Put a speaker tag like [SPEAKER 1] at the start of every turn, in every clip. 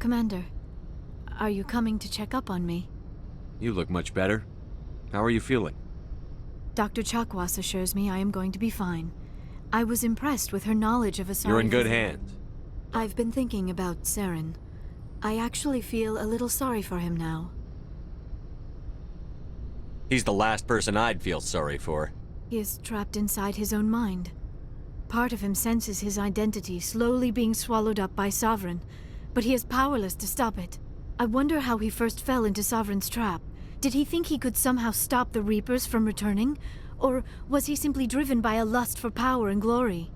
[SPEAKER 1] Commander, are you coming to check up on me?
[SPEAKER 2] You look much better. How are you feeling?
[SPEAKER 1] Dr. Chakwas assures me I am going to be fine. I was impressed with her knowledge of Asari.
[SPEAKER 2] You're in good hands.
[SPEAKER 1] I've been thinking about Saren. I actually feel a little sorry for him now.
[SPEAKER 2] He's the last person I'd feel sorry for.
[SPEAKER 1] He is trapped inside his own mind. Part of him senses his identity slowly being swallowed up by Sovereign, but he is powerless to stop it. I wonder how he first fell into Sovereign's trap. Did he think he could somehow stop the Reapers from returning? Or was he simply driven by a lust for power and glory?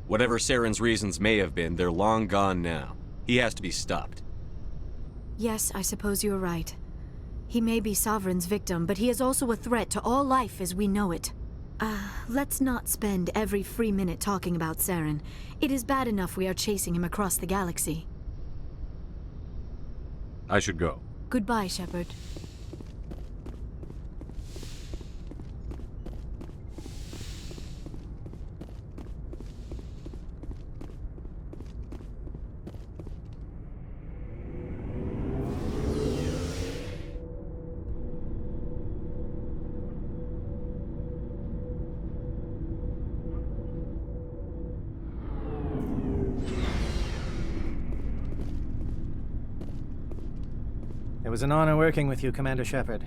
[SPEAKER 2] Whatever Saren's reasons may have been, they're long gone now. He has to be stopped.
[SPEAKER 1] Yes, I suppose you're right. He may be Sovereign's victim, but he is also a threat to all life as we know it. Let's not spend every free minute talking about Saren. It is bad enough we are chasing him across the galaxy.
[SPEAKER 2] I should go.
[SPEAKER 1] Goodbye, Shepard.
[SPEAKER 3] It was an honor working with you, Commander Shepard.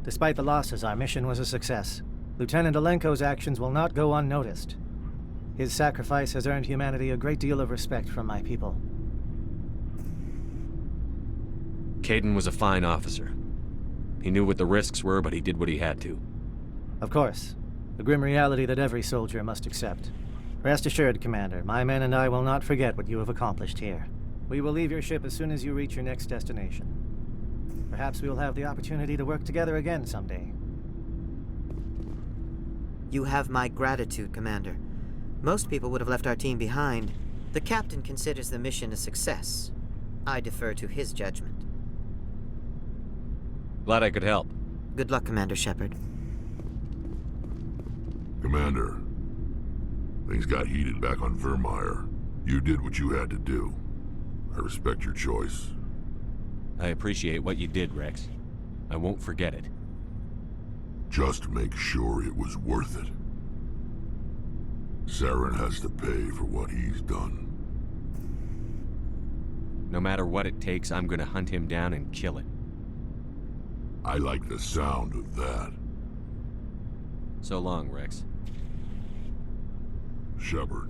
[SPEAKER 3] Despite the losses, our mission was a success. Lieutenant Alenko's actions will not go unnoticed. His sacrifice has earned humanity a great deal of respect from my people.
[SPEAKER 2] Caden was a fine officer. He knew what the risks were, but he did what he had to.
[SPEAKER 3] Of course. A grim reality that every soldier must accept. Rest assured, Commander, my men and I will not forget what you have accomplished here. We will leave your ship as soon as you reach your next destination. Perhaps we will have the opportunity to work together again someday.
[SPEAKER 4] You have my gratitude, Commander. Most people would have left our team behind. The captain considers the mission a success. I defer to his judgment.
[SPEAKER 2] Glad I could help.
[SPEAKER 4] Good luck, Commander Shepard.
[SPEAKER 5] Commander, things got heated back on Vermeer. You did what you had to do. I respect your choice.
[SPEAKER 2] I appreciate what you did, Rex. I won't forget it.
[SPEAKER 5] Just make sure it was worth it. Saren has to pay for what he's done.
[SPEAKER 2] No matter what it takes, I'm gonna hunt him down and kill it.
[SPEAKER 5] I like the sound of that.
[SPEAKER 2] So long, Rex.
[SPEAKER 5] Shepard.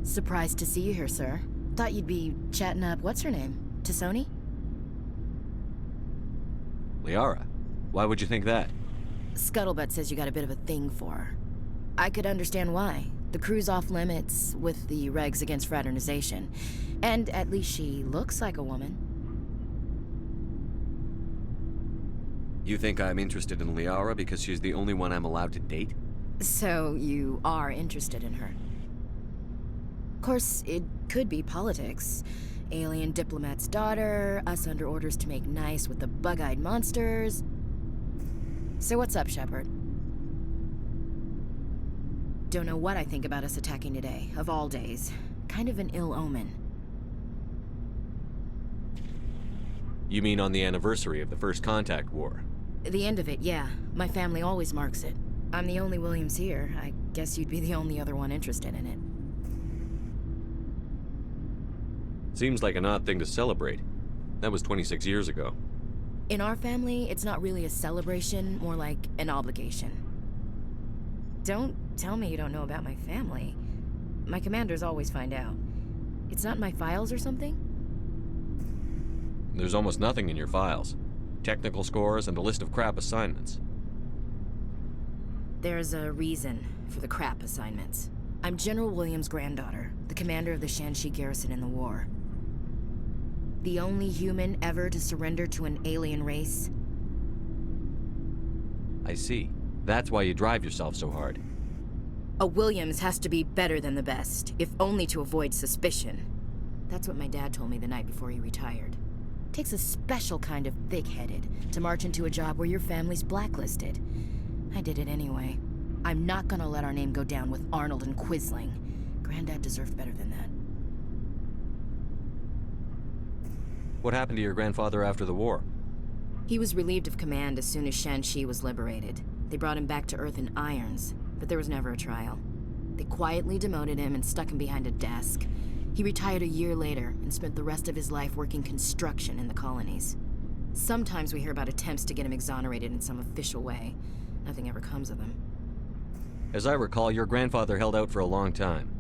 [SPEAKER 6] Surprised to see you here, sir. Thought you'd be chatting up what's-her-name? T'Soni?
[SPEAKER 2] Liara, why would you think that?
[SPEAKER 6] Scuttlebutt says you got a bit of a thing for her. I could understand why. The crew's off limits with the regs against fraternization. And at least she looks like a woman.
[SPEAKER 2] You think I'm interested in Liara because she's the only one I'm allowed to date?
[SPEAKER 6] So you are interested in her. Of course, it could be politics. Alien diplomat's daughter, us under orders to make nice with the bug-eyed monsters. So what's up, Shepard? Don't know what I think about us attacking today, of all days. Kind of an ill omen.
[SPEAKER 2] You mean on the anniversary of the First Contact War?
[SPEAKER 6] The end of it, yeah. My family always marks it. I'm the only Williams here. I guess you'd be the only other one interested in it.
[SPEAKER 2] Seems like an odd thing to celebrate. That was 26 years ago.
[SPEAKER 6] In our family, it's not really a celebration, more like an obligation. Don't tell me you don't know about my family. My commanders always find out. It's not in my files or something?
[SPEAKER 2] There's almost nothing in your files. Technical scores and a list of crap assignments.
[SPEAKER 6] There's a reason for the crap assignments. I'm General Williams' granddaughter, the commander of the Shanxi garrison in the war. The only human ever to surrender to an alien race.
[SPEAKER 2] I see. That's why you drive yourself so hard.
[SPEAKER 6] A Williams has to be better than the best, if only to avoid suspicion. That's what my dad told me the night before he retired. Takes a special kind of thick-headed to march into a job where your family's blacklisted. I did it anyway. I'm not gonna let our name go down with Arnold and Quisling. Granddad deserved better than that.
[SPEAKER 2] What happened to your grandfather after the war?
[SPEAKER 6] He was relieved of command as soon as Shanxi was liberated. They brought him back to Earth in irons, but there was never a trial. They quietly demoted him and stuck him behind a desk. He retired a year later and spent the rest of his life working construction in the colonies. Sometimes we hear about attempts to get him exonerated in some official way. Nothing ever comes of them.
[SPEAKER 2] As I recall, your grandfather held out for a long time.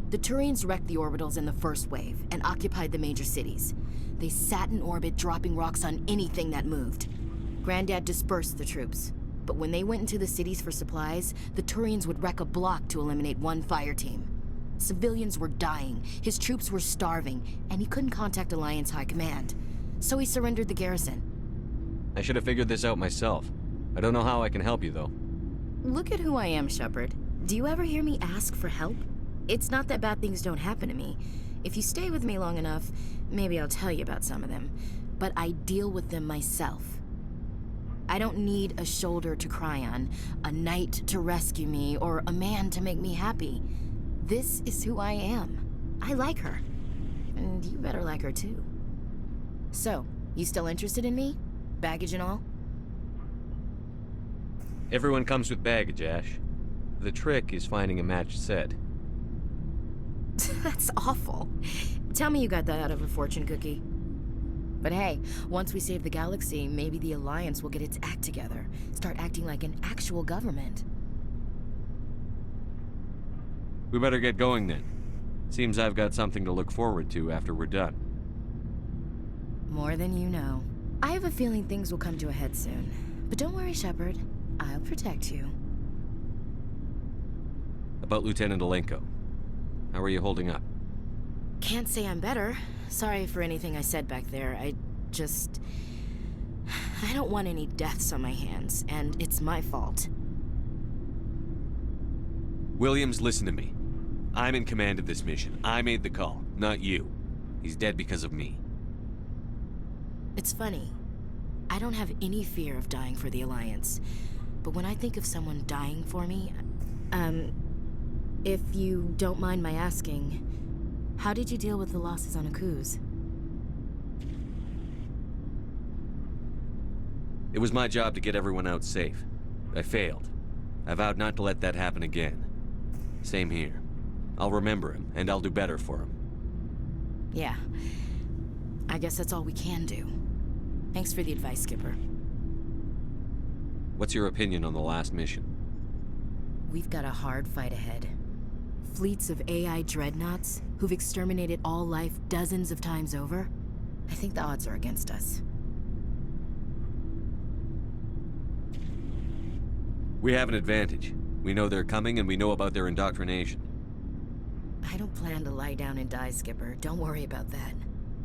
[SPEAKER 6] The Turians wrecked the orbitals in the first wave and occupied the major cities. They sat in orbit, dropping rocks on anything that moved. Granddad dispersed the troops, but when they went into the cities for supplies, the Turians would wreck a block to eliminate one fire team. Civilians were dying, his troops were starving, and he couldn't contact Alliance High Command. So he surrendered the garrison.
[SPEAKER 2] I should have figured this out myself. I don't know how I can help you, though.
[SPEAKER 6] Look at who I am, Shepard. Do you ever hear me ask for help? It's not that bad things don't happen to me. If you stay with me long enough, maybe I'll tell you about some of them. But I deal with them myself. I don't need a shoulder to cry on, a knight to rescue me, or a man to make me happy. This is who I am. I like her. And you better like her too. So, you still interested in me? Baggage and all?
[SPEAKER 2] Everyone comes with baggage, Ash. The trick is finding a matched set.
[SPEAKER 6] That's awful. Tell me you got that out of a fortune cookie. But hey, once we save the galaxy, maybe the Alliance will get its act together. Start acting like an actual government.
[SPEAKER 2] We better get going then. Seems I've got something to look forward to after we're done.
[SPEAKER 6] More than you know. I have a feeling things will come to a head soon. But don't worry, Shepard. I'll protect you.
[SPEAKER 2] About Lieutenant Alenko. How are you holding up?
[SPEAKER 6] Can't say I'm better. Sorry for anything I said back there. I don't want any deaths on my hands, and it's my fault.
[SPEAKER 2] Williams, listen to me. I'm in command of this mission. I made the call, not you. He's dead because of me.
[SPEAKER 6] It's funny. I don't have any fear of dying for the Alliance. But when I think of someone dying for me, if you don't mind my asking, how did you deal with the losses on Akuz?
[SPEAKER 2] It was my job to get everyone out safe. I failed. I vowed not to let that happen again. Same here. I'll remember him, and I'll do better for him.
[SPEAKER 6] Yeah. I guess that's all we can do. Thanks for the advice, Skipper.
[SPEAKER 2] What's your opinion on the last mission?
[SPEAKER 6] We've got a hard fight ahead. Fleets of AI dreadnoughts who've exterminated all life dozens of times over. I think the odds are against us.
[SPEAKER 2] We have an advantage. We know they're coming, and we know about their indoctrination.
[SPEAKER 6] I don't plan to lie down and die, Skipper. Don't worry about that.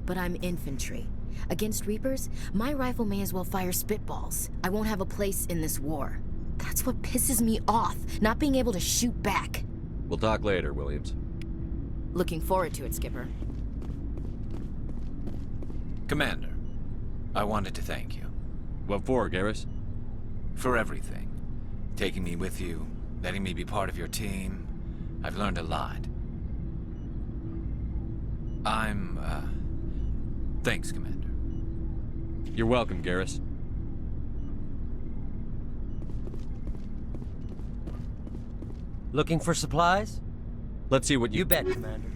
[SPEAKER 6] But I'm infantry. Against Reapers, my rifle may as well fire spitballs. I won't have a place in this war. That's what pisses me off, not being able to shoot back.
[SPEAKER 2] We'll talk later, Williams.
[SPEAKER 6] Looking forward to it, Skipper.
[SPEAKER 7] Commander, I wanted to thank you.
[SPEAKER 2] What for, Garrus?
[SPEAKER 7] For everything. Taking me with you, letting me be part of your team. I've learned a lot. Thanks, Commander.
[SPEAKER 2] You're welcome, Garrus.
[SPEAKER 8] Looking for supplies?
[SPEAKER 2] Let's see what
[SPEAKER 8] You bet, Commander.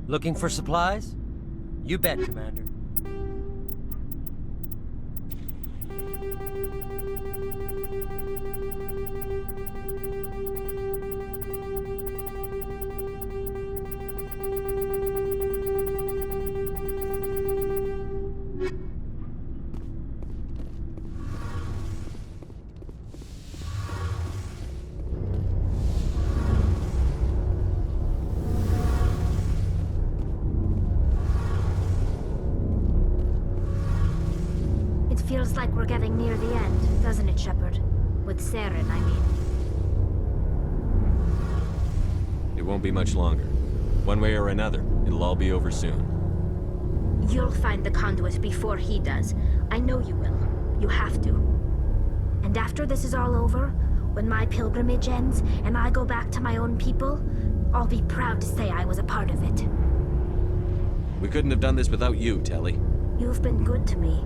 [SPEAKER 8] Looking for supplies? You bet, Commander.
[SPEAKER 9] Feels like we're getting near the end, doesn't it, Shepard? With Saren, I mean.
[SPEAKER 2] It won't be much longer. One way or another, it'll all be over soon.
[SPEAKER 9] You'll find the conduit before he does. I know you will. You have to. And after this is all over, when my pilgrimage ends and I go back to my own people, I'll be proud to say I was a part of it.
[SPEAKER 2] We couldn't have done this without you, Telly.
[SPEAKER 9] You've been good to me.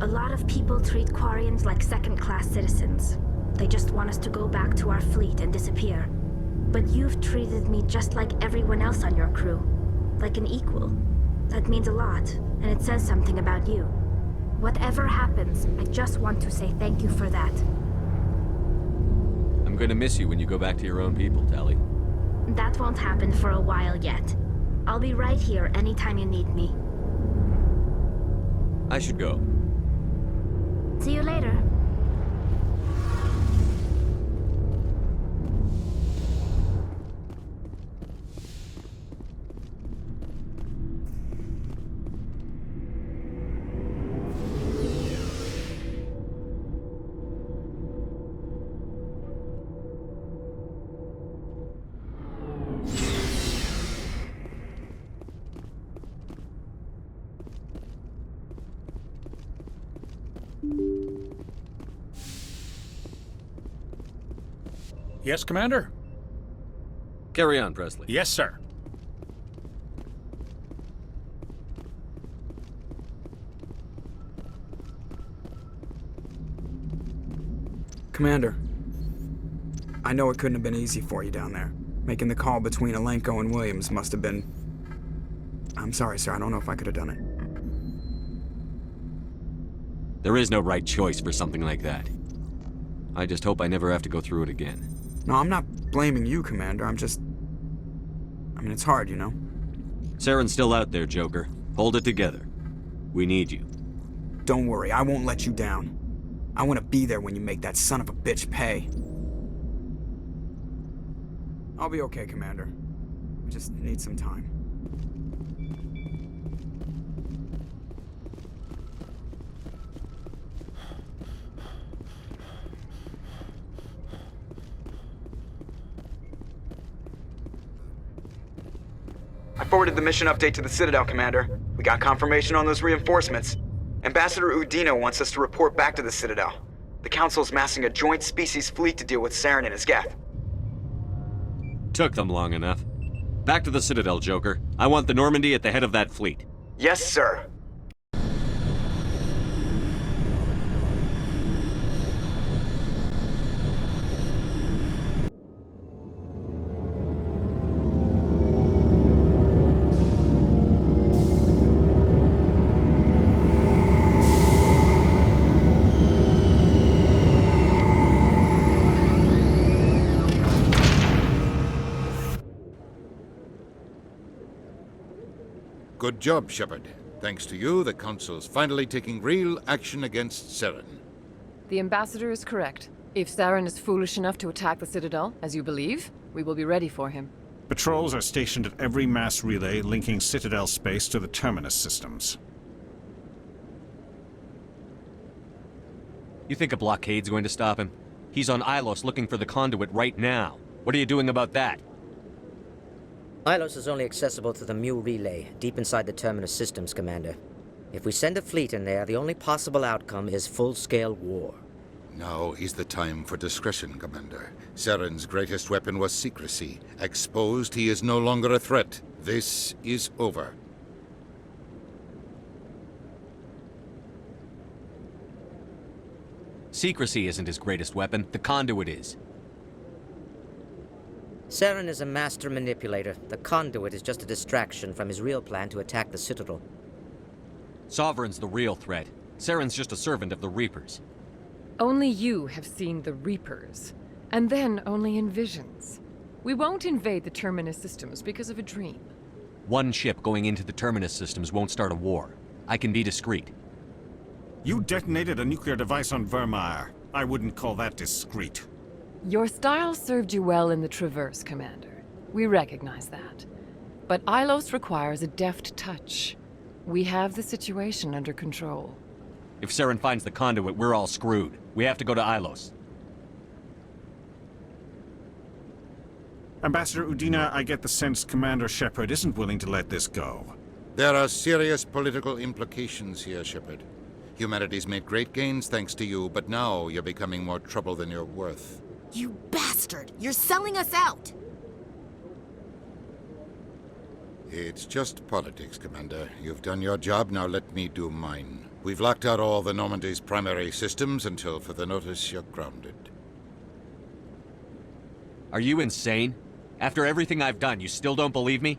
[SPEAKER 9] A lot of people treat Quarians like second-class citizens. They just want us to go back to our fleet and disappear. But you've treated me just like everyone else on your crew. Like an equal. That means a lot, and it says something about you. Whatever happens, I just want to say thank you for that.
[SPEAKER 2] I'm gonna miss you when you go back to your own people, Telly.
[SPEAKER 9] That won't happen for a while yet. I'll be right here anytime you need me.
[SPEAKER 2] I should go.
[SPEAKER 9] See you later.
[SPEAKER 10] Yes, Commander?
[SPEAKER 2] Carry on, Presley.
[SPEAKER 10] Yes, sir.
[SPEAKER 11] Commander, I know it couldn't have been easy for you down there. Making the call between Alenko and Williams must have been... I'm sorry, sir. I don't know if I could have done it.
[SPEAKER 2] There is no right choice for something like that. I just hope I never have to go through it again.
[SPEAKER 11] No, I'm not blaming you, Commander. I'm just... I mean, it's hard, you know?
[SPEAKER 2] Saren's still out there, Joker. Hold it together. We need you.
[SPEAKER 11] Don't worry, I won't let you down. I want to be there when you make that son of a bitch pay. I'll be okay, Commander. I just need some time. I forwarded the mission update to the Citadel, Commander. We got confirmation on those reinforcements. Ambassador Udina wants us to report back to the Citadel. The Council's massing a joint species fleet to deal with Saren and his Geth.
[SPEAKER 2] Took them long enough. Back to the Citadel, Joker. I want the Normandy at the head of that fleet.
[SPEAKER 11] Yes, sir.
[SPEAKER 12] Good job, Shepard. Thanks to you, the Council's finally taking real action against Saren.
[SPEAKER 13] The Ambassador is correct. If Saren is foolish enough to attack the Citadel, as you believe, we will be ready for him.
[SPEAKER 10] Patrols are stationed at every mass relay linking Citadel space to the Terminus systems.
[SPEAKER 2] You think a blockade's going to stop him? He's on Ilos looking for the conduit right now. What are you doing about that?
[SPEAKER 14] Ilos is only accessible to the Mu relay, deep inside the Terminus systems, Commander. If we send a fleet in there, the only possible outcome is full-scale war.
[SPEAKER 12] Now is the time for discretion, Commander. Saren's greatest weapon was secrecy. Exposed, he is no longer a threat. This is over.
[SPEAKER 2] Secrecy isn't his greatest weapon. The conduit is.
[SPEAKER 14] Saren is a master manipulator. The conduit is just a distraction from his real plan to attack the Citadel.
[SPEAKER 2] Sovereign's the real threat. Saren's just a servant of the Reapers.
[SPEAKER 13] Only you have seen the Reapers, and then only in visions. We won't invade the Terminus systems because of a dream.
[SPEAKER 2] One ship going into the Terminus systems won't start a war. I can be discreet.
[SPEAKER 10] You detonated a nuclear device on Vermeer. I wouldn't call that discreet.
[SPEAKER 13] Your style served you well in the Traverse, Commander. We recognize that. But Ilos requires a deft touch. We have the situation under control.
[SPEAKER 2] If Saren finds the conduit, we're all screwed. We have to go to Ilos.
[SPEAKER 10] Ambassador Udina, I get the sense Commander Shepard isn't willing to let this go.
[SPEAKER 12] There are serious political implications here, Shepard. Humanity's made great gains thanks to you, but now you're becoming more trouble than you're worth.
[SPEAKER 6] You bastard! You're selling us out!
[SPEAKER 12] It's just politics, Commander. You've done your job, now let me do mine. We've locked out all the Normandy's primary systems until further notice you're grounded.
[SPEAKER 2] Are you insane? After everything I've done, you still don't believe me?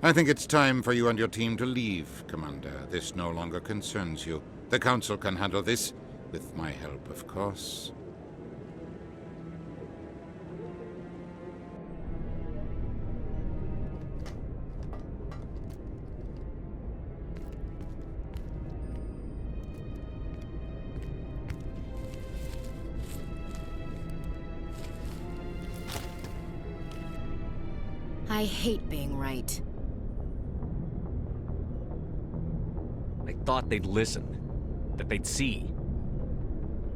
[SPEAKER 12] I think it's time for you and your team to leave, Commander. This no longer concerns you. The Council can handle this, with my help, of course.
[SPEAKER 6] I hate being right.
[SPEAKER 2] I thought they'd listen. That they'd see.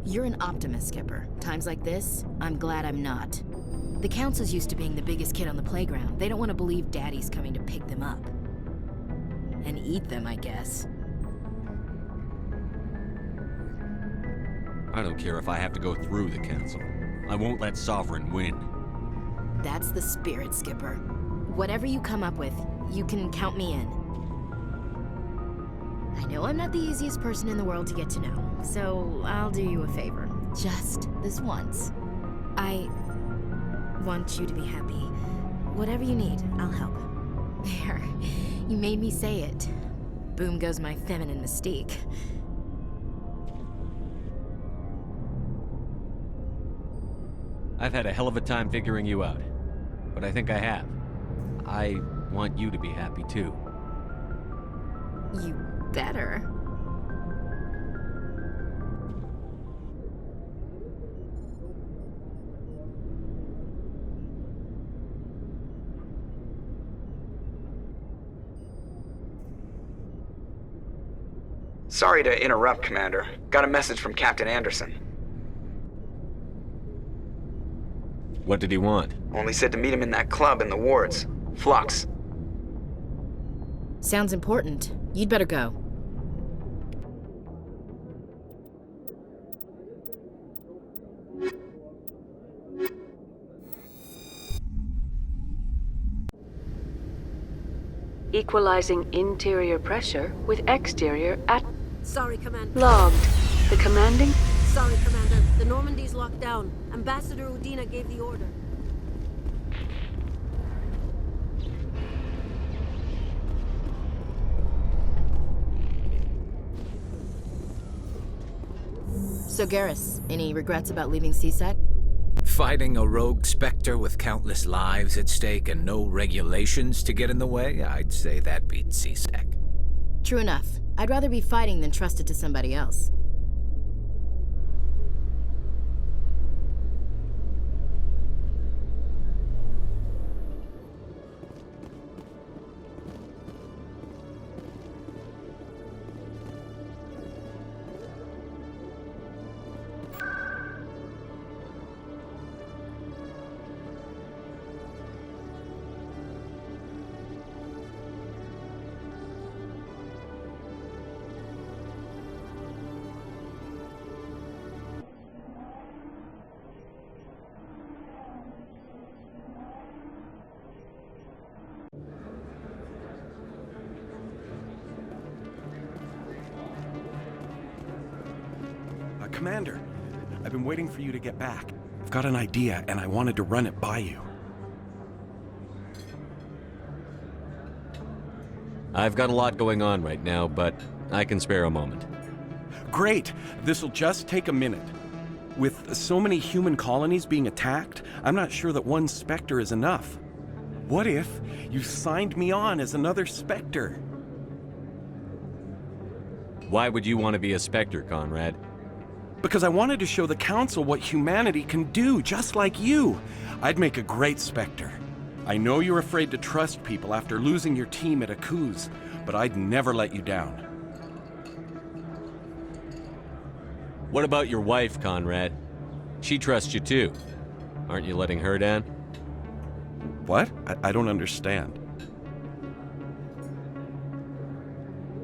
[SPEAKER 6] You're an optimist, Skipper. Times like this, I'm glad I'm not. The Council's used to being the biggest kid on the playground. They don't want to believe Daddy's coming to pick them up. And eat them, I guess.
[SPEAKER 2] I don't care if I have to go through the Council. I won't let Sovereign win.
[SPEAKER 6] That's the spirit, Skipper. Whatever you come up with, you can count me in. I know I'm not the easiest person in the world to get to know, so I'll do you a favor. Just this once. I want you to be happy. Whatever you need, I'll help. There. You made me say it. Boom goes my feminine mystique.
[SPEAKER 2] I've had a hell of a time figuring you out. But I think I have. I want you to be happy too.
[SPEAKER 6] You better.
[SPEAKER 11] Sorry to interrupt, Commander. Got a message from Captain Anderson.
[SPEAKER 2] What did he want?
[SPEAKER 11] Only said to meet him in that club in the wards. Flux.
[SPEAKER 6] Sounds important. You'd better go.
[SPEAKER 15] Equalizing interior pressure with exterior at...
[SPEAKER 16] Sorry, Commander.
[SPEAKER 15] Logged. The commanding...
[SPEAKER 16] Sorry, Commander. The Normandy's locked down. Ambassador Udina gave the order.
[SPEAKER 6] So, Garrus, any regrets about leaving CSEC?
[SPEAKER 7] Fighting a rogue Spectre with countless lives at stake and no regulations to get in the way? I'd say that beats CSEC.
[SPEAKER 6] True enough. I'd rather be fighting than trusted to somebody else.
[SPEAKER 17] Commander, I've been waiting for you to get back. I've got an idea, and I wanted to run it by you.
[SPEAKER 2] I've got a lot going on right now, but I can spare a moment.
[SPEAKER 17] Great! This'll just take a minute. With so many human colonies being attacked, I'm not sure that one Spectre is enough. What if you signed me on as another Spectre?
[SPEAKER 2] Why would you want to be a Spectre, Conrad?
[SPEAKER 17] Because I wanted to show the Council what humanity can do, just like you. I'd make a great Spectre. I know you're afraid to trust people after losing your team at Akuz, but I'd never let you down.
[SPEAKER 2] What about your wife, Conrad? She trusts you too. Aren't you letting her down?
[SPEAKER 17] What? I don't understand.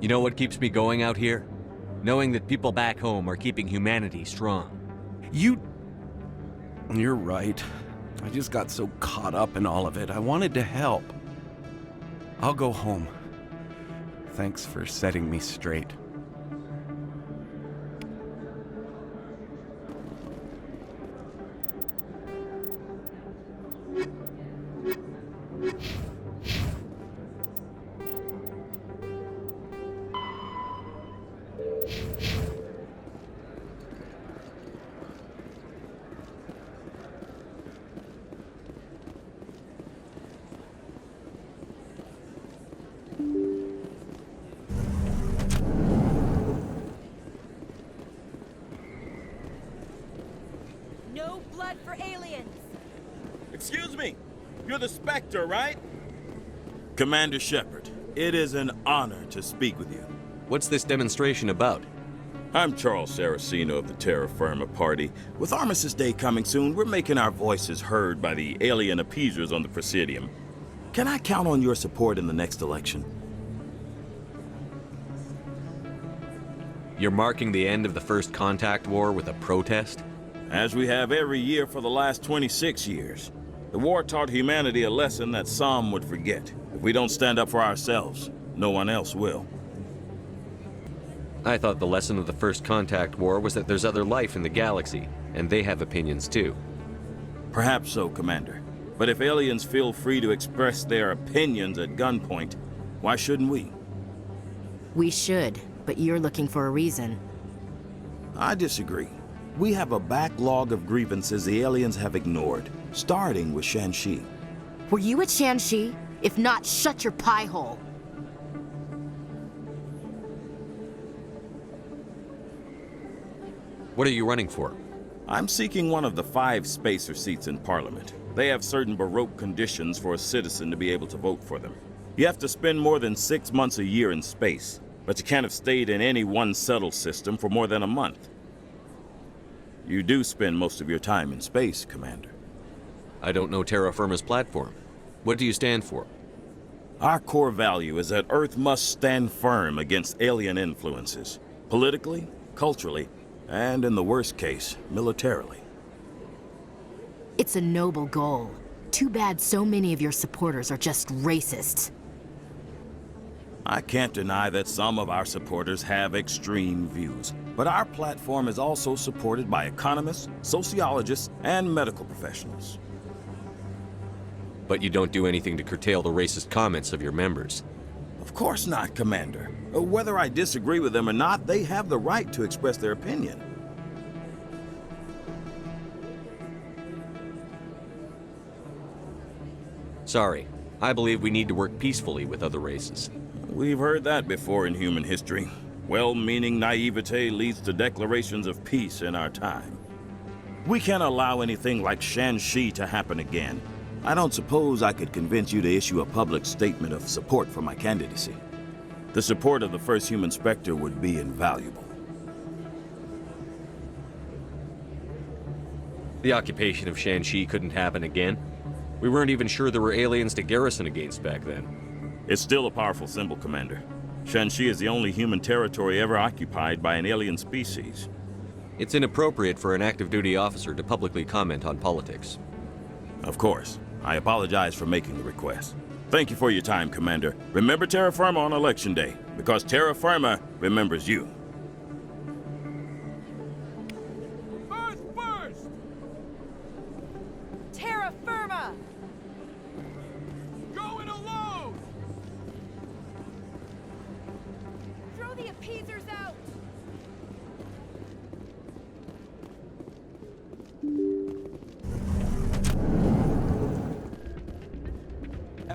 [SPEAKER 2] You know what keeps me going out here? Knowing that people back home are keeping humanity strong.
[SPEAKER 17] You're right. I just got so caught up in all of it. I wanted to help. I'll go home. Thanks for setting me straight.
[SPEAKER 16] No blood for aliens!
[SPEAKER 18] Excuse me, you're the Spectre, right? Commander Shepard, it is an honor to speak with you.
[SPEAKER 2] What's this demonstration about?
[SPEAKER 18] I'm Charles Saraceno of the Terra Firma Party. With Armistice Day coming soon, we're making our voices heard by the alien appeasers on the Presidium. Can I count on your support in the next election?
[SPEAKER 2] You're marking the end of the First Contact War with a protest?
[SPEAKER 18] As we have every year for the last 26 years. The war taught humanity a lesson that some would forget. If we don't stand up for ourselves, no one else will.
[SPEAKER 2] I thought the lesson of the First Contact War was that there's other life in the galaxy, and they have opinions too.
[SPEAKER 18] Perhaps so, Commander. But if aliens feel free to express their opinions at gunpoint, why shouldn't we?
[SPEAKER 6] We should, but you're looking for a reason.
[SPEAKER 18] I disagree. We have a backlog of grievances the aliens have ignored, starting with Shanxi.
[SPEAKER 6] Were you at Shanxi? If not, shut your pie hole.
[SPEAKER 2] What are you running for?
[SPEAKER 18] I'm seeking one of the 5 spacer seats in Parliament. They have certain baroque conditions for a citizen to be able to vote for them. You have to spend more than 6 months a year in space, but you can't have stayed in any one settled system for more than a month. You do spend most of your time in space, Commander.
[SPEAKER 2] I don't know terra firma's platform. What do you stand for?
[SPEAKER 18] Our core value is that Earth must stand firm against alien influences, politically, culturally, and in the worst case, militarily.
[SPEAKER 6] It's a noble goal. Too bad so many of your supporters are just racists.
[SPEAKER 18] I can't deny that some of our supporters have extreme views, but our platform is also supported by economists, sociologists, and medical professionals.
[SPEAKER 2] But you don't do anything to curtail the racist comments of your members.
[SPEAKER 18] Of course not, Commander. Whether I disagree with them or not, they have the right to express their opinion.
[SPEAKER 2] Sorry. I believe we need to work peacefully with other races.
[SPEAKER 18] We've heard that before in human history. Well-meaning naivete leads to declarations of peace in our time. We can't allow anything like Shanxi to happen again. I don't suppose I could convince you to issue a public statement of support for my candidacy. The support of the first human Spectre would be invaluable.
[SPEAKER 2] The occupation of Shanxi couldn't happen again. We weren't even sure there were aliens to garrison against back then.
[SPEAKER 18] It's still a powerful symbol, Commander. Shanxi is the only human territory ever occupied by an alien species.
[SPEAKER 2] It's inappropriate for an active duty officer to publicly comment on politics.
[SPEAKER 18] Of course. I apologize for making the request. Thank you for your time, Commander. Remember terra firma on Election Day, because terra firma remembers you.
[SPEAKER 19] Earth first! Terra firma! Going alone! Throw the appeasers out!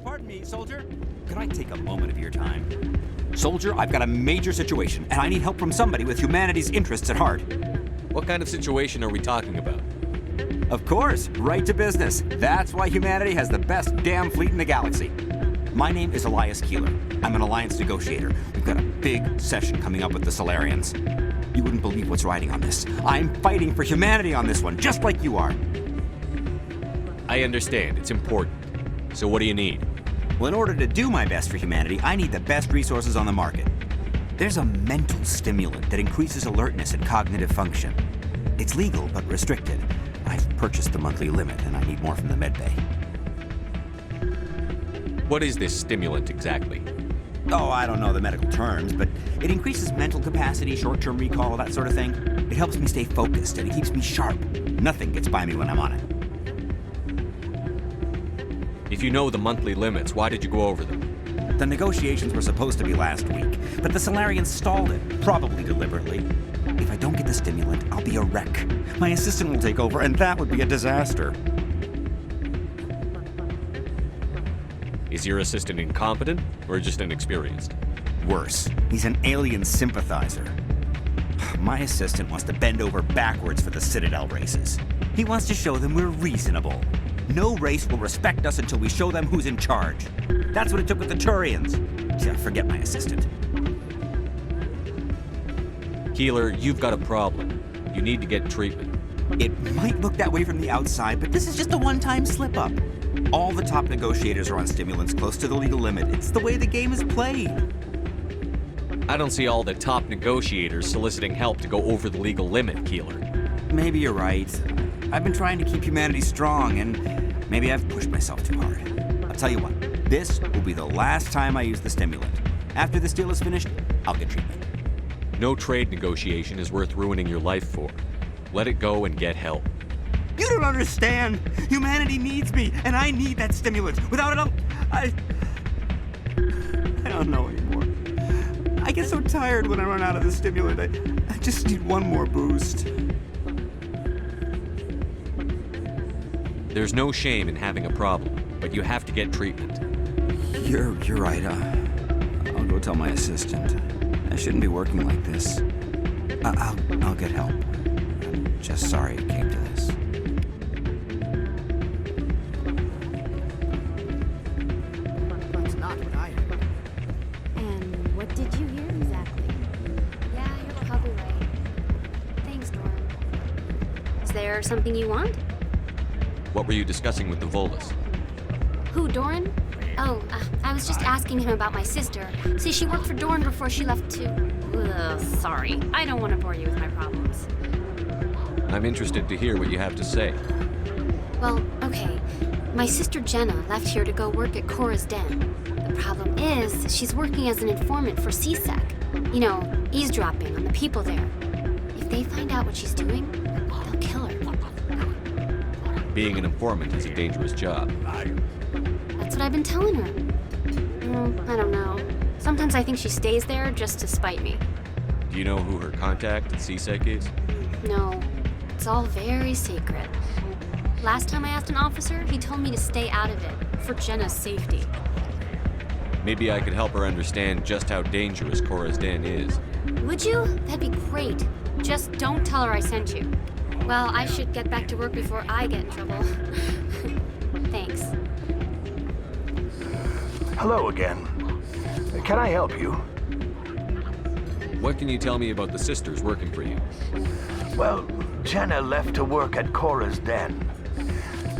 [SPEAKER 20] Pardon me, soldier. Could I take a moment of your time? Soldier, I've got a major situation, and I need help from somebody with humanity's interests at heart.
[SPEAKER 2] What kind of situation are we talking about?
[SPEAKER 20] Of course, right to business. That's why humanity has the best damn fleet in the galaxy. My name is Elias Keeler. I'm an alliance negotiator. We've got a big session coming up with the Solarians. You wouldn't believe what's riding on this. I'm fighting for humanity on this one, just like you are.
[SPEAKER 2] I understand. It's important. So what do you need?
[SPEAKER 20] Well, in order to do my best for humanity, I need the best resources on the market. There's a mental stimulant that increases alertness and cognitive function. It's legal, but restricted. I've purchased the monthly limit, and I need more from the medbay.
[SPEAKER 2] What is this stimulant exactly?
[SPEAKER 20] Oh, I don't know the medical terms, but it increases mental capacity, short-term recall, that sort of thing. It helps me stay focused, and it keeps me sharp. Nothing gets by me when I'm on it.
[SPEAKER 2] If you know the monthly limits, why did you go over them?
[SPEAKER 20] The negotiations were supposed to be last week, but the Solarians stalled it, probably deliberately. If I don't get the stimulant, I'll be a wreck. My assistant will take over, and that would be a disaster.
[SPEAKER 2] Is your assistant incompetent, or just inexperienced?
[SPEAKER 20] Worse, he's an alien sympathizer. My assistant wants to bend over backwards for the Citadel races. He wants to show them we're reasonable. No race will respect us until we show them who's in charge. That's what it took with the Turians. Yeah, forget my assistant.
[SPEAKER 2] Keeler, you've got a problem. You need to get treatment.
[SPEAKER 20] It might look that way from the outside, but this is just a one-time slip-up. All the top negotiators are on stimulants close to the legal limit. It's the way the game is played.
[SPEAKER 2] I don't see all the top negotiators soliciting help to go over the legal limit, Keeler.
[SPEAKER 20] Maybe you're right. I've been trying to keep humanity strong, and maybe I've pushed myself too hard. I'll tell you what, this will be the last time I use the stimulant. After this deal is finished, I'll get treatment.
[SPEAKER 2] No trade negotiation is worth ruining your life for. Let it go and get help.
[SPEAKER 20] You don't understand! Humanity needs me, and I need that stimulant. Without it, I don't know anymore. I get so tired when I run out of the stimulant. I just need one more boost.
[SPEAKER 2] There's no shame in having a problem, but you have to get treatment.
[SPEAKER 20] You're right. I'll go tell my assistant. I shouldn't be working like this. I'll get help. Just sorry it came to this.
[SPEAKER 4] That's not what I heard.
[SPEAKER 21] And what did you hear exactly?
[SPEAKER 22] Yeah, you're probably right. Thanks, Doran. Is there something you want?
[SPEAKER 2] What were you discussing with the Volus?
[SPEAKER 22] Who, Doran? Oh, I was just asking him about my sister. See, she worked for Doran before she left to... Ugh, sorry. I don't want to bore you with my problems.
[SPEAKER 2] I'm interested to hear what you have to say.
[SPEAKER 22] Well, okay. My sister Jenna left here to go work at Cora's Den. The problem is, she's working as an informant for CSEC. You know, eavesdropping on the people there. If they find out what she's doing, they'll kill her.
[SPEAKER 2] Being an informant is a dangerous job.
[SPEAKER 22] That's what I've been telling her. I don't know. Sometimes I think she stays there just to spite me.
[SPEAKER 2] Do you know who her contact at CSEC is?
[SPEAKER 22] No, it's all very secret. Last time I asked an officer, he told me to stay out of it, for Jenna's safety.
[SPEAKER 2] Maybe I could help her understand just how dangerous Cora's Den is.
[SPEAKER 22] Would you? That'd be great. Just don't tell her I sent you. Well, I should get back to work before I get in trouble. Thanks.
[SPEAKER 23] Hello again. Can I help you?
[SPEAKER 2] What can you tell me about the sisters working for you?
[SPEAKER 23] Well, Jenna left to work at Cora's Den.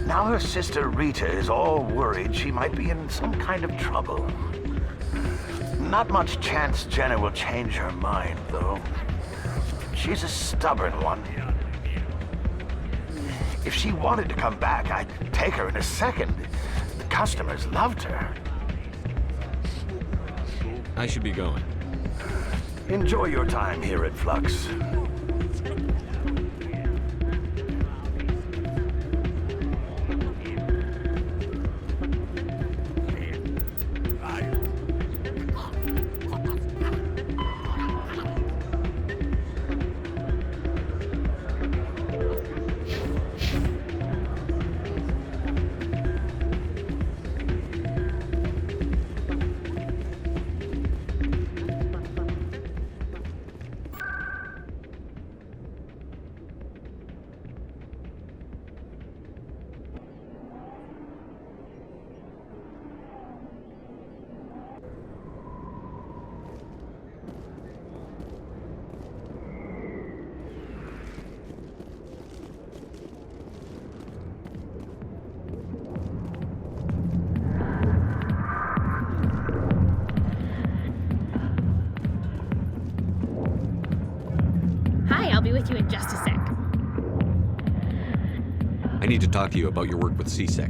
[SPEAKER 23] Now her sister Rita is all worried she might be in some kind of trouble. Not much chance Jenna will change her mind, though. She's a stubborn one. If she wanted to come back, I'd take her in a second. The customers loved her.
[SPEAKER 2] I should be going.
[SPEAKER 23] Enjoy your time here at Flux.
[SPEAKER 24] I'll be with you in just a sec.
[SPEAKER 2] I need to talk to you about your work with CSEC.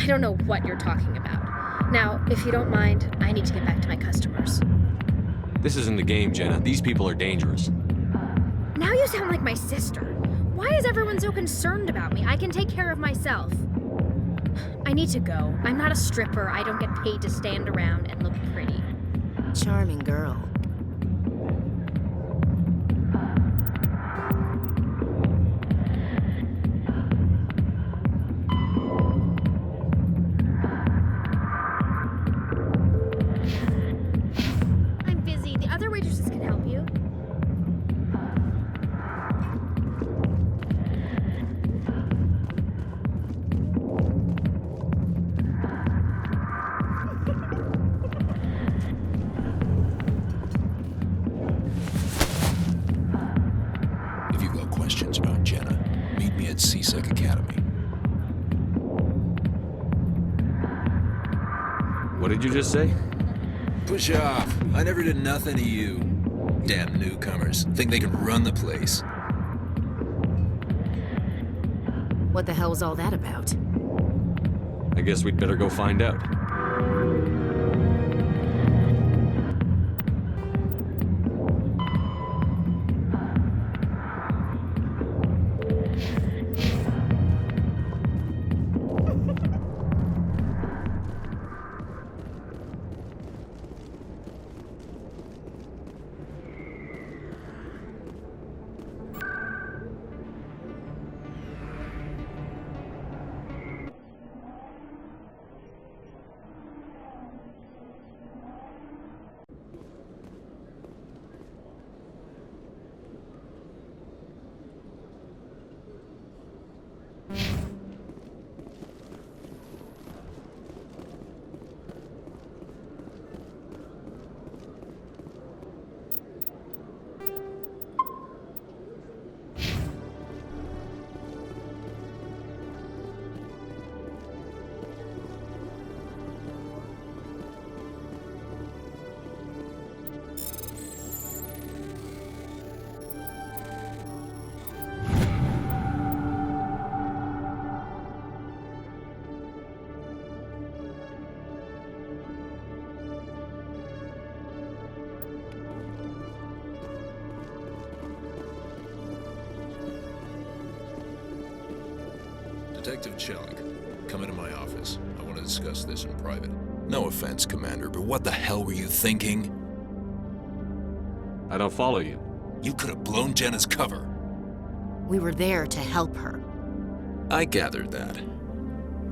[SPEAKER 24] I don't know what you're talking about. Now, if you don't mind, I need to get back to my customers.
[SPEAKER 2] This isn't a game, Jenna. These people are dangerous.
[SPEAKER 24] Now you sound like my sister. Why is everyone so concerned about me? I can take care of myself. I need to go. I'm not a stripper. I don't get paid to stand around and look pretty.
[SPEAKER 6] Charming girl.
[SPEAKER 24] I'm busy. The other waitresses can help you.
[SPEAKER 25] If you've got questions about Jenna, meet me at CSEC Academy.
[SPEAKER 2] What did you just say?
[SPEAKER 25] Push off. I never did nothing to you. Damn newcomers. Think they can run the place.
[SPEAKER 6] What the hell's all that about?
[SPEAKER 2] I guess we'd better go find out.
[SPEAKER 25] Detective Chelik, come into my office. I want to discuss this in private. No offense, Commander, but what the hell were you thinking?
[SPEAKER 2] I don't follow you.
[SPEAKER 25] You could have blown Jenna's cover.
[SPEAKER 6] We were there to help her.
[SPEAKER 25] I gathered that.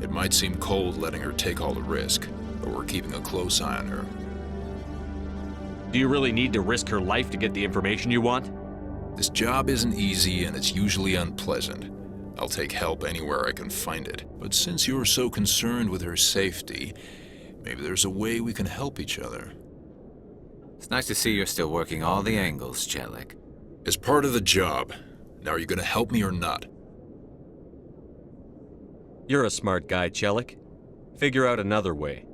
[SPEAKER 25] It might seem cold letting her take all the risk, but we're keeping a close eye on her.
[SPEAKER 2] Do you really need to risk her life to get the information you want?
[SPEAKER 25] This job isn't easy and it's usually unpleasant. I'll take help anywhere I can find it. But since you're so concerned with her safety, maybe there's a way we can help each other.
[SPEAKER 7] It's nice to see you're still working all the angles, Chelik.
[SPEAKER 25] As part of the job. Now, are you gonna help me or not?
[SPEAKER 2] You're a smart guy, Chelik. Figure out another way.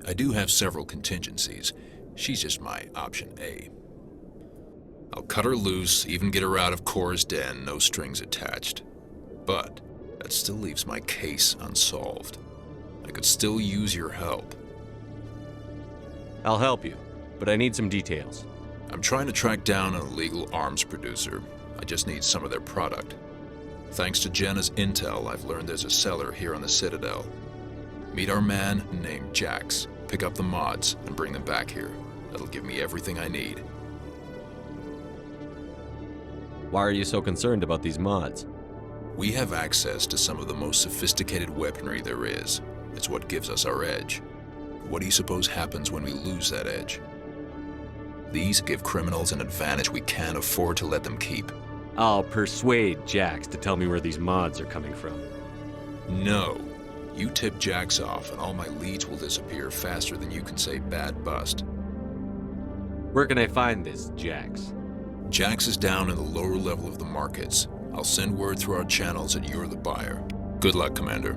[SPEAKER 25] I do have several contingencies. She's just my option A. I'll cut her loose, even get her out of Cora's den, no strings attached. But that still leaves my case unsolved. I could still use your help.
[SPEAKER 2] I'll help you, but I need some details.
[SPEAKER 25] I'm trying to track down an illegal arms producer. I just need some of their product. Thanks to Jenna's intel, I've learned there's a seller here on the Citadel. Meet our man named Jax, pick up the mods, and bring them back here. That'll give me everything I need.
[SPEAKER 2] Why are you so concerned about these mods?
[SPEAKER 25] We have access to some of the most sophisticated weaponry there is. It's what gives us our edge. What do you suppose happens when we lose that edge? These give criminals an advantage we can't afford to let them keep.
[SPEAKER 2] I'll persuade Jax to tell me where these mods are coming from.
[SPEAKER 25] No. You tip Jax off and all my leads will disappear faster than you can say bad bust.
[SPEAKER 2] Where can I find this Jax?
[SPEAKER 25] Jax is down in the lower level of the markets. I'll send word through our channels that you're the buyer. Good luck, Commander.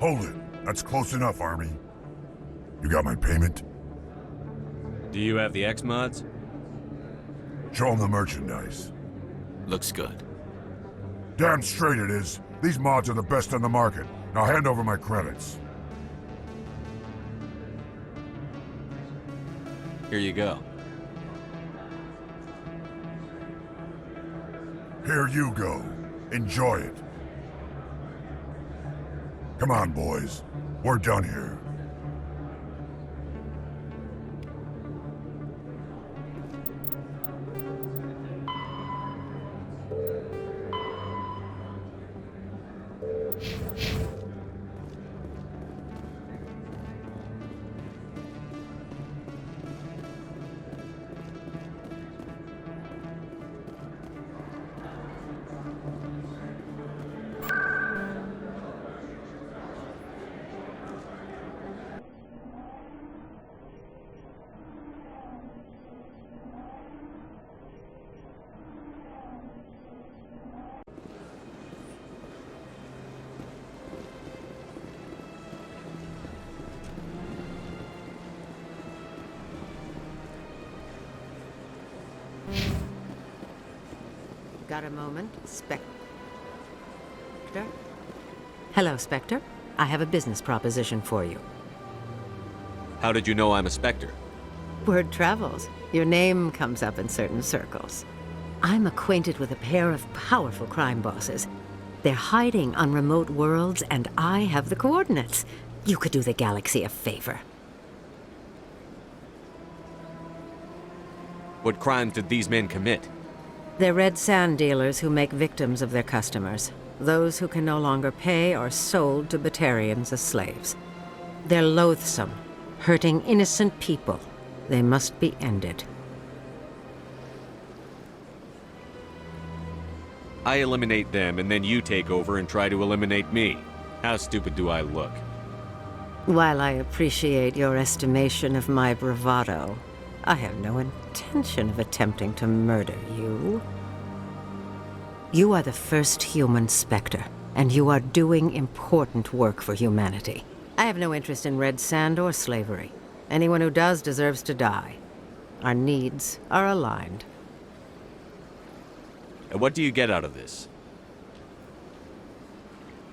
[SPEAKER 1] Hold it. That's close enough, Army. You got my payment?
[SPEAKER 2] Do you have the X mods?
[SPEAKER 1] Show them the merchandise.
[SPEAKER 7] Looks good.
[SPEAKER 1] Damn straight it is. These mods are the best on the market. Now hand over my credits.
[SPEAKER 2] Here you go.
[SPEAKER 1] Here you go. Enjoy it. Come on, boys. We're done here.
[SPEAKER 3] Got a moment, Spectre? Hello, Spectre. I have a business proposition for you.
[SPEAKER 2] How did you know I'm a Spectre?
[SPEAKER 3] Word travels. Your name comes up in certain circles. I'm acquainted with a pair of powerful crime bosses. They're hiding on remote worlds, and I have the coordinates. You could do the galaxy a favor.
[SPEAKER 2] What crimes did these men commit?
[SPEAKER 3] They're red sand dealers who make victims of their customers. Those who can no longer pay are sold to Batarians as slaves. They're loathsome, hurting innocent people. They must be ended.
[SPEAKER 2] I eliminate them, and then you take over and try to eliminate me. How stupid do I look?
[SPEAKER 3] While I appreciate your estimation of my bravado, I have no intention of attempting to murder you. You are the first human Spectre, and you are doing important work for humanity. I have no interest in red sand or slavery. Anyone who does deserves to die. Our needs are aligned.
[SPEAKER 2] And what do you get out of this?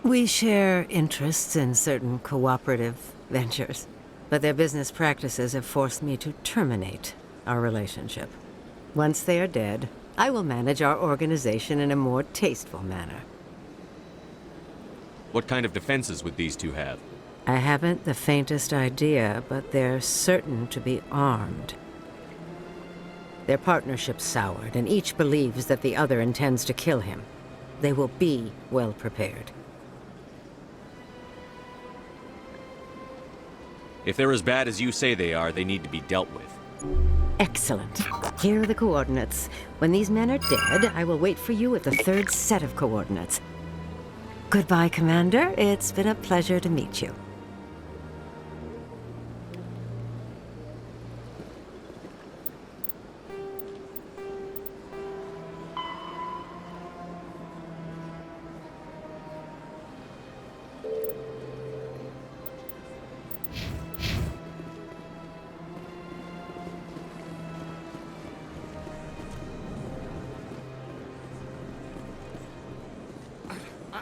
[SPEAKER 3] We share interests in certain cooperative ventures, but their business practices have forced me to terminate our relationship. Once they are dead, I will manage our organization in a more tasteful manner.
[SPEAKER 2] What kind of defenses would these two have?
[SPEAKER 3] I haven't the faintest idea, but they're certain to be armed. Their partnership soured, and each believes that the other intends to kill him. They will be well prepared.
[SPEAKER 2] If they're as bad as you say they are, they need to be dealt with.
[SPEAKER 3] Excellent. Here are the coordinates. When these men are dead, I will wait for you at the third set of coordinates. Goodbye, Commander. It's been a pleasure to meet you.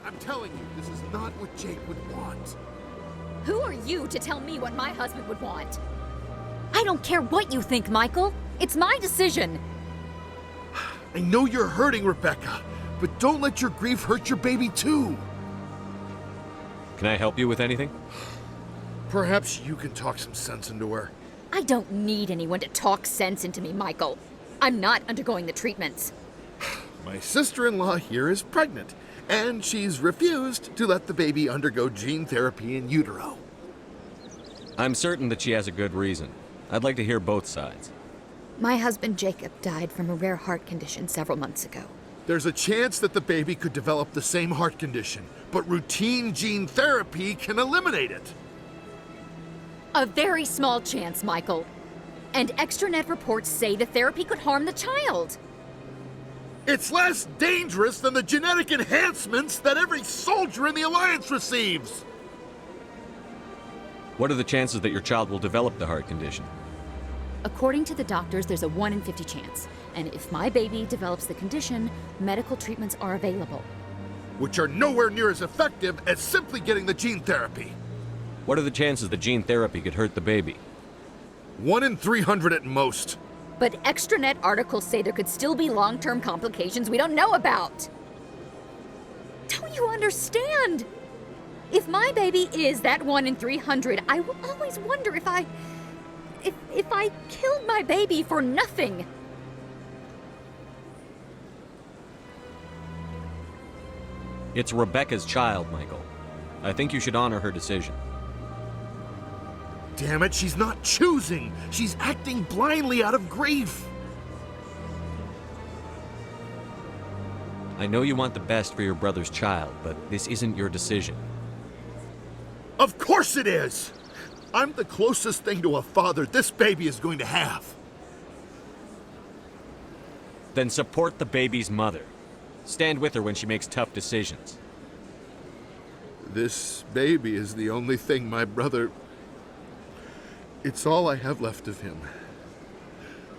[SPEAKER 5] I'm telling you, this is not what Jake would want.
[SPEAKER 8] Who are you to tell me what my husband would want? I don't care what you think, Michael. It's my decision.
[SPEAKER 5] I know you're hurting, Rebecca, but don't let your grief hurt your baby too.
[SPEAKER 2] Can I help you with anything?
[SPEAKER 5] Perhaps you can talk some sense into her.
[SPEAKER 8] I don't need anyone to talk sense into me, Michael. I'm not undergoing the treatments.
[SPEAKER 5] My sister-in-law here is pregnant, and she's refused to let the baby undergo gene therapy in utero.
[SPEAKER 2] I'm certain that she has a good reason. I'd like to hear both sides.
[SPEAKER 8] My husband Jacob died from a rare heart condition several months ago.
[SPEAKER 5] There's a chance that the baby could develop the same heart condition, but routine gene therapy can eliminate it.
[SPEAKER 8] A very small chance, Michael. And extranet reports say the therapy could harm the child.
[SPEAKER 5] It's less dangerous than the genetic enhancements that every soldier in the Alliance receives.
[SPEAKER 2] What are the chances that your child will develop the heart condition?
[SPEAKER 8] According to the doctors, there's a 1 in 50 chance. And if my baby develops the condition, medical treatments are available.
[SPEAKER 5] Which are nowhere near as effective as simply getting the gene therapy.
[SPEAKER 2] What are the chances that gene therapy could hurt the baby?
[SPEAKER 5] 1 in 300 at most.
[SPEAKER 8] But extranet articles say there could still be long-term complications we don't know about. Don't you understand? If my baby is that 1 in 300, I will always wonder if I killed my baby for nothing.
[SPEAKER 2] It's Rebecca's child, Michael. I think you should honor her decision.
[SPEAKER 5] Damn it, she's not choosing. She's acting blindly out of grief.
[SPEAKER 2] I know you want the best for your brother's child, but this isn't your decision.
[SPEAKER 5] Of course it is! I'm the closest thing to a father this baby is going to have.
[SPEAKER 2] Then support the baby's mother. Stand with her when she makes tough decisions.
[SPEAKER 5] This baby is the only thing my brother... It's all I have left of him.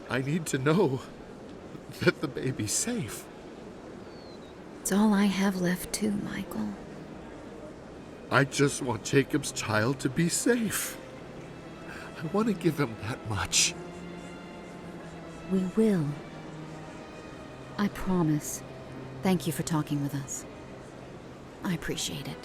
[SPEAKER 5] I need to know that the baby's safe.
[SPEAKER 8] It's all I have left too, Michael.
[SPEAKER 5] I just want Jacob's child to be safe. I want to give him that much.
[SPEAKER 8] We will. I promise. Thank you for talking with us.
[SPEAKER 6] I appreciate it.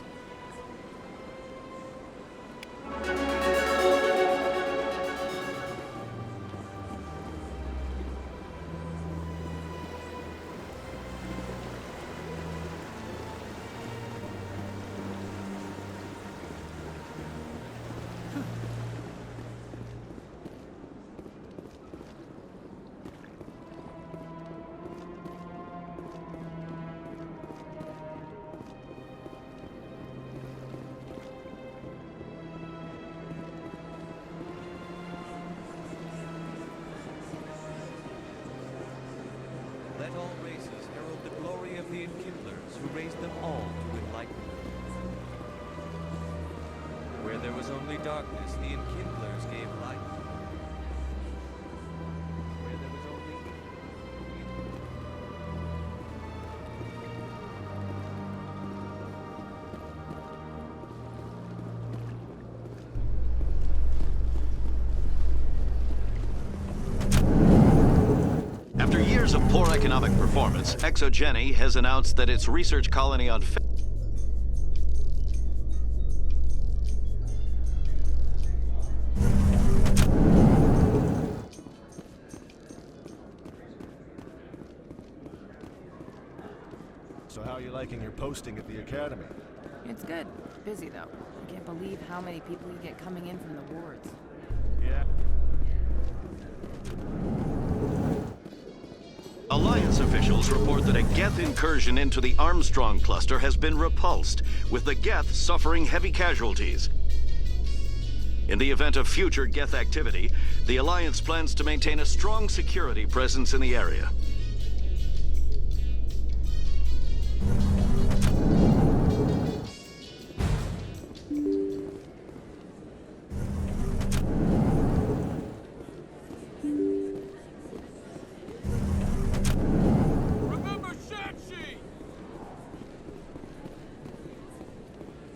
[SPEAKER 9] Let all races herald the glory of the enkindlers who raised them all to enlightenment. Where there was only darkness, the enkindlers gave light. Where there was only
[SPEAKER 10] After years of poor economic performance, Exogeny has announced that its research colony on
[SPEAKER 12] So how are you liking your posting at the Academy?
[SPEAKER 13] It's good. Busy, though. I can't believe how many people you get coming in from the wards.
[SPEAKER 12] Yeah.
[SPEAKER 10] Alliance officials report that a Geth incursion into the Armstrong cluster has been repulsed, with the Geth suffering heavy casualties. In the event of future Geth activity, the Alliance plans to maintain a strong security presence in the area.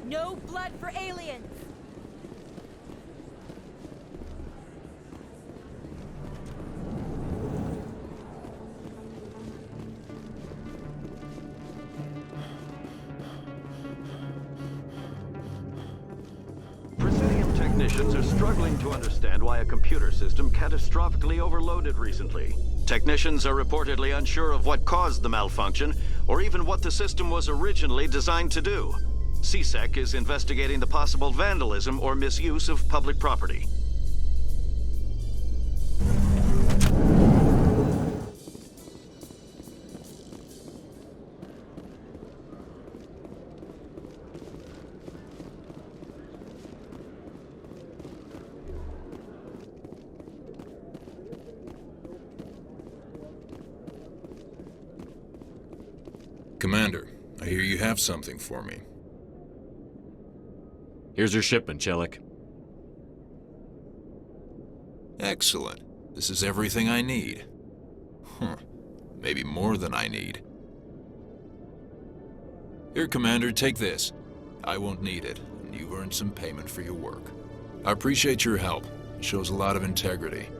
[SPEAKER 19] No blood for aliens!
[SPEAKER 10] Presidium technicians are struggling to understand why a computer system catastrophically overloaded recently. Technicians are reportedly unsure of what caused the malfunction, or even what the system was originally designed to do. CSEC is investigating the possible vandalism or misuse of public property.
[SPEAKER 25] Commander, I hear you have something for me.
[SPEAKER 2] Here's your shipment, Chelik.
[SPEAKER 25] Excellent. This is everything I need. Maybe more than I need. Here, Commander, take this. I won't need it, and you've earned some payment for your work. I appreciate your help. It shows a lot of integrity.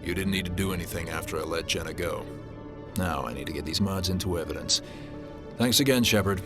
[SPEAKER 25] You didn't need to do anything after I let Jenna go. Now I need to get these mods into evidence. Thanks again, Shepard.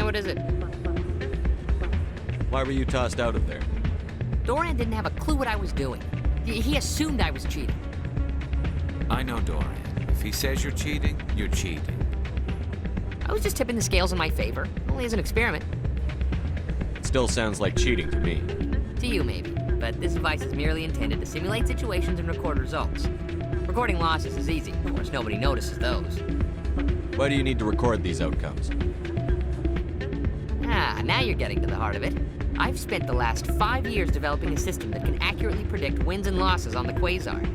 [SPEAKER 14] What is it?
[SPEAKER 2] Why were you tossed out of there?
[SPEAKER 14] Dorian didn't have a clue what I was doing. He assumed I was cheating.
[SPEAKER 7] I know Dorian. If he says you're cheating, you're cheating.
[SPEAKER 14] I was just tipping the scales in my favor, only as an experiment.
[SPEAKER 2] Still sounds like cheating to me.
[SPEAKER 14] To you, maybe. But this device is merely intended to simulate situations and record results. Recording losses is easy. Of course, nobody notices those.
[SPEAKER 2] Why do you need to record these outcomes?
[SPEAKER 14] Ah, now you're getting to the heart of it. I've spent the last 5 years developing a system that can accurately predict wins and losses on the Quasar.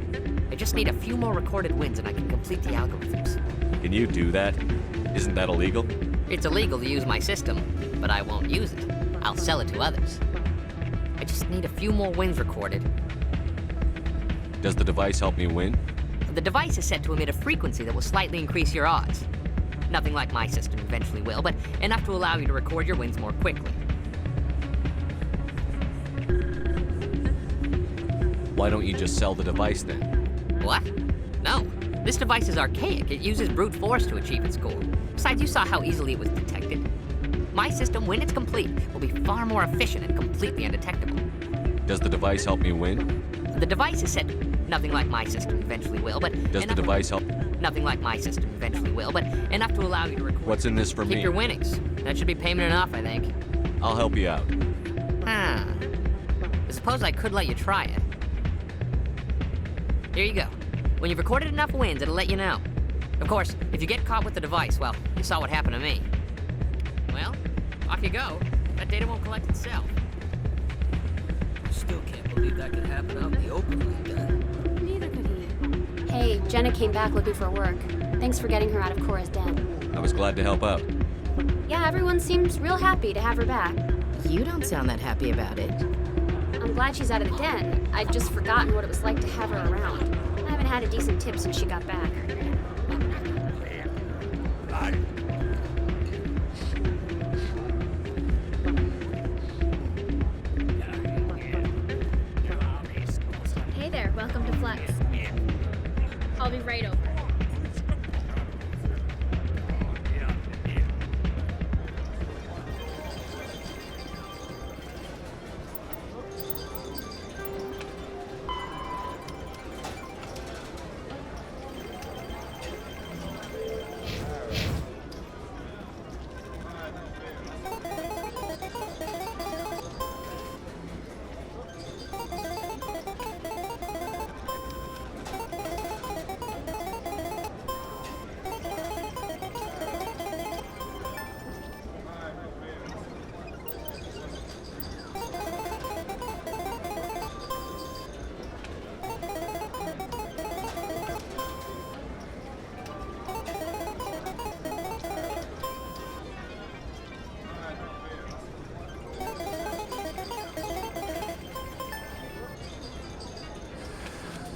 [SPEAKER 14] I just need a few more recorded wins and I can complete the algorithms.
[SPEAKER 2] Can you do that? Isn't that illegal?
[SPEAKER 14] It's illegal to use my system, but I won't use it. I'll sell it to others. I just need a few more wins recorded.
[SPEAKER 2] Does the device help me win?
[SPEAKER 14] The device is set to emit a frequency that will slightly increase your odds. Nothing like my system eventually will, but enough to allow you to record your wins more quickly.
[SPEAKER 2] Why don't you just sell the device then?
[SPEAKER 14] What? No. This device is archaic. It uses brute force to achieve its goal. Besides, you saw how easily it was detected. My system, when it's complete, will be far more efficient and completely undetectable.
[SPEAKER 2] Does the device help me win?
[SPEAKER 14] The device is set to... Nothing like my system eventually will, but...
[SPEAKER 2] Does the device help?
[SPEAKER 14] Nothing like my system eventually will, but enough to allow you to record...
[SPEAKER 2] What's in this for me?
[SPEAKER 14] Keep your winnings. That should be payment enough, I think.
[SPEAKER 2] I'll help you out.
[SPEAKER 14] I suppose I could let you try it. Here you go. When you've recorded enough wins, it'll let you know. Of course, if you get caught with the device, well, you saw what happened to me. Well, off you go. That data won't collect itself.
[SPEAKER 7] Still can't believe that could happen out in the open like that.
[SPEAKER 22] Neither could he. Hey, Jenna came back looking for work. Thanks for getting her out of Cora's den.
[SPEAKER 2] I was glad to help out.
[SPEAKER 22] Yeah, everyone seems real happy to have her back.
[SPEAKER 6] You don't sound that happy about it.
[SPEAKER 22] I'm glad she's out of the den. I'd just forgotten what it was like to have her around. I haven't had a decent tip since she got back.
[SPEAKER 24] Hey there, welcome to Flux. I'll be right over.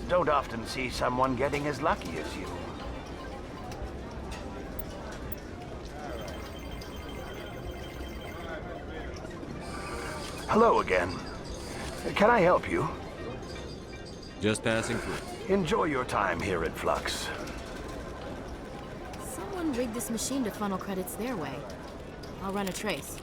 [SPEAKER 23] Don't often see someone getting as lucky as you. Hello again. Can I help you?
[SPEAKER 2] Just passing through.
[SPEAKER 23] Enjoy your time here at Flux.
[SPEAKER 6] Someone rigged this machine to funnel credits their way. I'll run a trace.